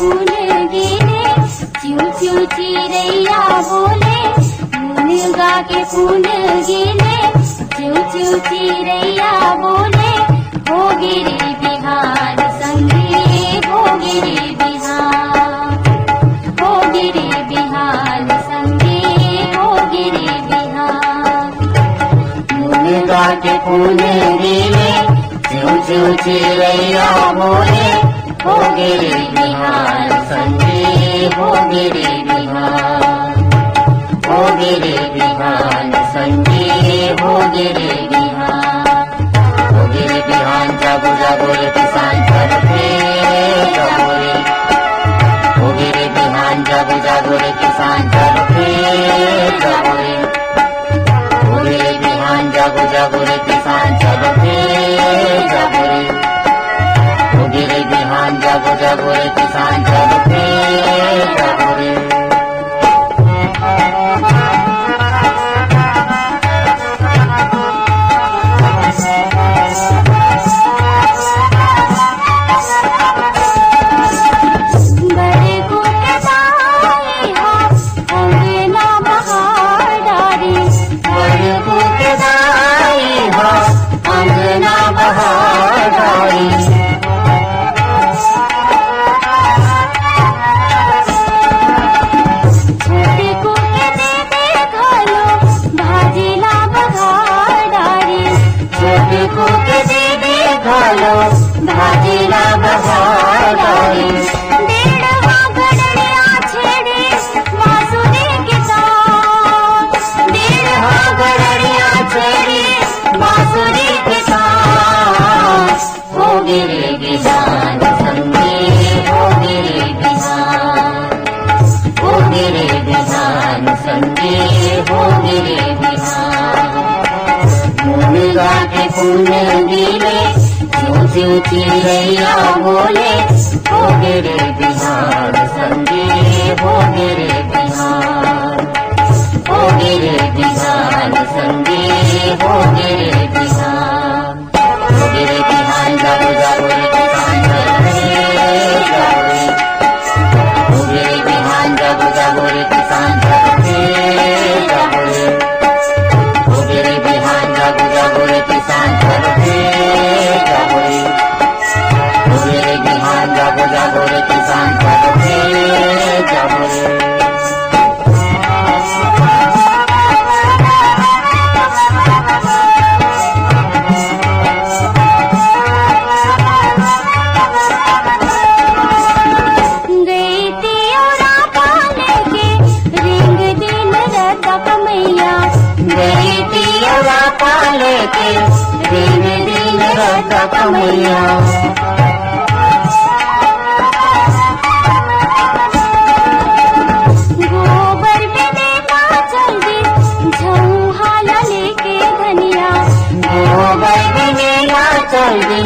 फूल गिरे, चिऊ चिऊ चिड़ैया बोले। मुनगा के फूल गिरे, चिऊ चिऊ चिड़ैया बोले। हो गिरे बिहार संगे, हो गिरे बिहार, हो गिरे बिहार संगे, हो गिरे बिहार। मुनगा के फूल गिरे, चिऊ चिऊ चिड़ैया बोले। हो गिरे बिहार संगे, हो गिरे बिहार, हो गिरे बिहार संगे, हो गिरे बिहार। हो गिरे बिहान जागो जागो रे किसान चरखे जागो रे। हो गिरे बिहान जागो जागो रे किसान चरखे जागो रे। हो गिरे बिहान जागो जागो रे किसान चरखे जागो रे। हो गिरे बिहान जागो जागो रे किसान चरखे जागो रे। भाजीला बहार डाली। डेढ़वा गडरिया छेड़े बांसुरी के तार। डेढ़वा गडरिया छेड़े बांसुरी के तार। हो गिरे बिहान संगे, हो गिरे बिहान, हो गिरे बिहान संगे, हो गिरे बिहान। मुनगा के फूल गिरे, चिऊ चिऊ चिड़ैया बोले। हो गिरे बिहार संगे, हो गिरे बिहार, हो गिरे बिहार संगे, हो गिरे बिहार। हो गिरे बिहान जागो जागो रे किसान चरखे जागो रे। हो गिरे बिहान जागो जागो रे किसान चरखे जागो रे। हो गिरे बिहान जागो जागो रे किसान चरखे जागो रे। हो गिरे बिहान जागो जागो रे किसान चरखे जागो रे। दिन दिन रता कमैया। गोबर में देना जल्दी, झौहाला लेके धनिया। गोबर में देना जल्दी,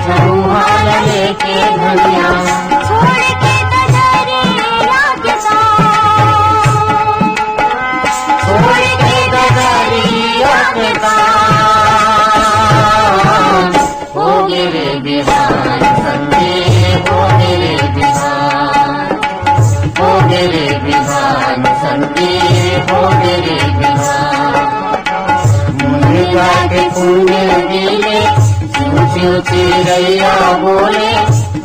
झौहाला लेके धनिया। छोड़ के ददरिया के तार, छोड़ के ददरिया के तार। हो गिरे बिहान संगे, हो गिरे बिहान, हो गिरे बिहान संगे, हो गिरे बिहान। मुनगा के फूल गिरे, चिऊ चिऊ चिड़ैया बोले।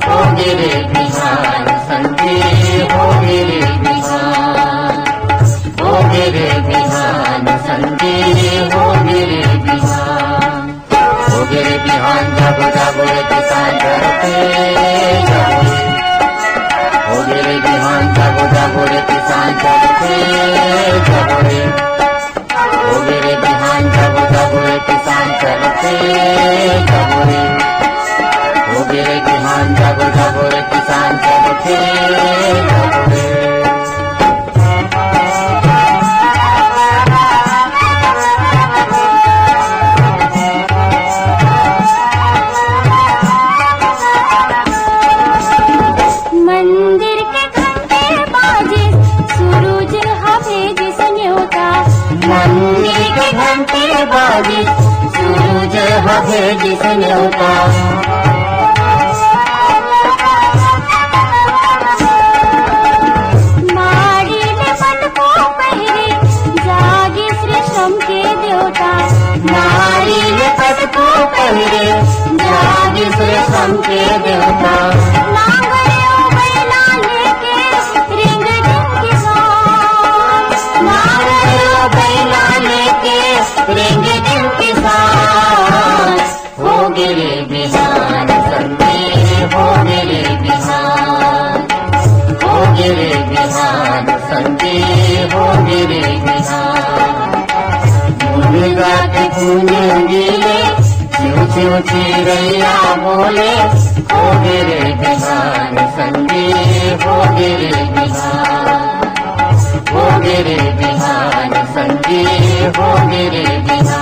हो गिरे बिहान संगे, हो गिरे बिहान, हो गिरे बिहान संगे, हो गिरे बिहान। हो गिरे बिहान जागो जागो रे किसान चरखे जागो रे। हो गिरे बिहान जागो जागो रे किसान चरखे जागो रे। हो गिरे बिहान जागो जागो रे किसान चरखे जागो रे। हो गिरे बिहान जागो जागो रे किसान चरखे जागो रे। मंदिर के घंटे बाजे, सूरज हवे जिस न्योता। मंदिर के घंटे बाजे, सूरज हवे जिस न्योता। रे बिहार गुन गाके पुण्य मिले शिव शिव चिड़ैया बोले होगे रे बिहार संगे होगे रे बिहार होगे रे बिहार संगे होगे रे बिहार